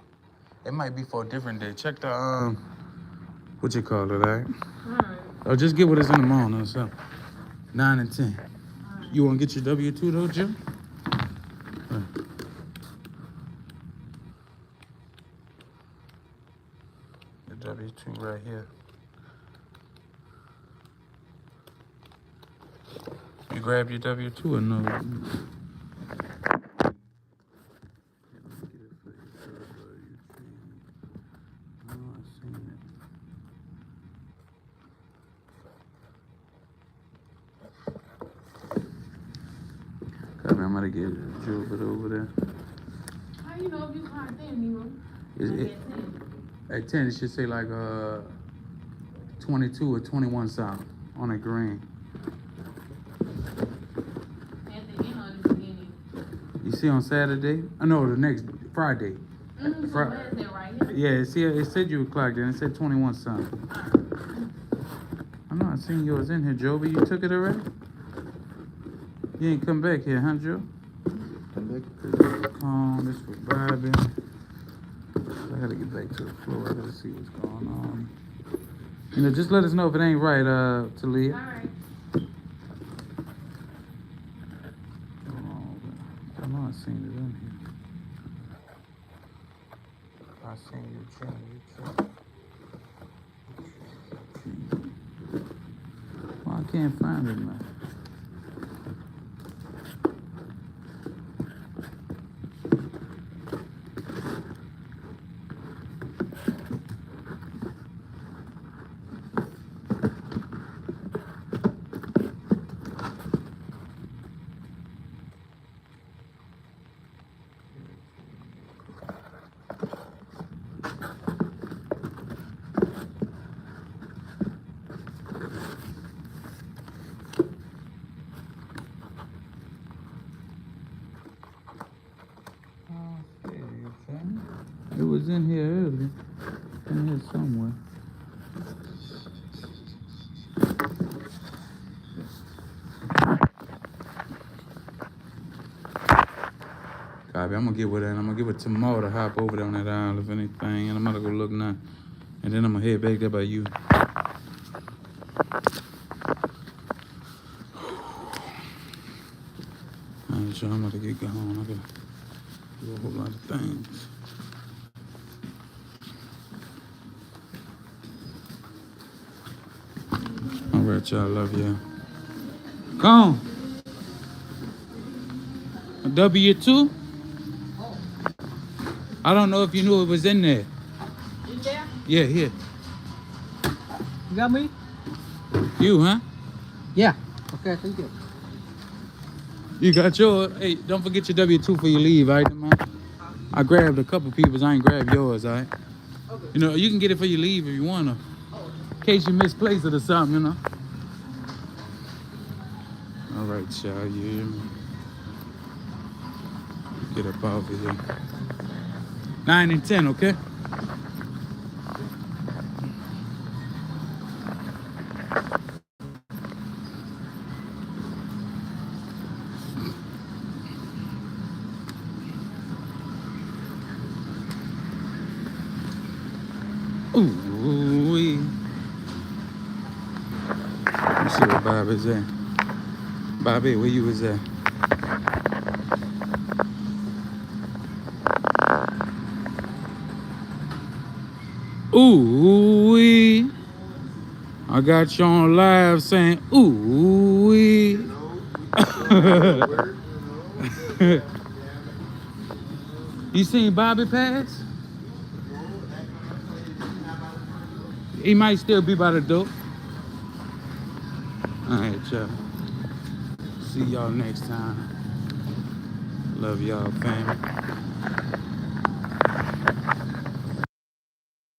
It might be for a different day. Check the what you call it, right? Alright. Oh, just get what is in the morning or something. 9 and 10. Alright. You want to get your W-2 though, Jim? Your W-2 right here. You grab your W-2 or no? I'm gonna get Joe over there. How you know if you clocked in, Nemo? At 10, it should say like 22 or 21 something on a green. At the end or the beginning? You see on Saturday? Oh, no, the next Friday. So where is it right here? Yeah, see, it said you were clocked in. It said 21 something. I'm not seeing yours in here, Joby. You took it already? You ain't come back here, huh, Joe? Come back. Calm, this for vibing. I gotta get back to the floor. I gotta see what's going on. You know, just let us know if it ain't right, Talia. All right. I know I seen it in here. I seen your channel. Well, I can't find it, man. It was in here earlier. In here somewhere. Copy. I'm gonna get with that. I'm gonna give it tomorrow to hop over there on that aisle if anything. And I'm gonna go look now. And then I'm gonna head back there by you. Alright, so I'm about to get going. I gotta do a whole lot of things. Alright, y'all. Love y'all. Come. A W-2? I don't know if you knew it was in there. In there? Yeah, here. You got me? You, huh? Yeah. Okay, thank you. You got yours. Hey, don't forget your W-2 before you leave, all right, man? I grabbed a couple people's. I ain't grabbed yours, all right? Okay. You know, you can get it before you leave if you want to. In case you misplace it or something, you know? All right, y'all. You hear me? Get up off of here. 9 and 10, okay? Ooh-wee. Let me see where Bob is at. Bobby, where you was at? Ooh-wee. I got you on live saying ooh-wee. You seen Bobby pass? He might still be by the door. All right, y'all. See y'all next time. Love y'all, family.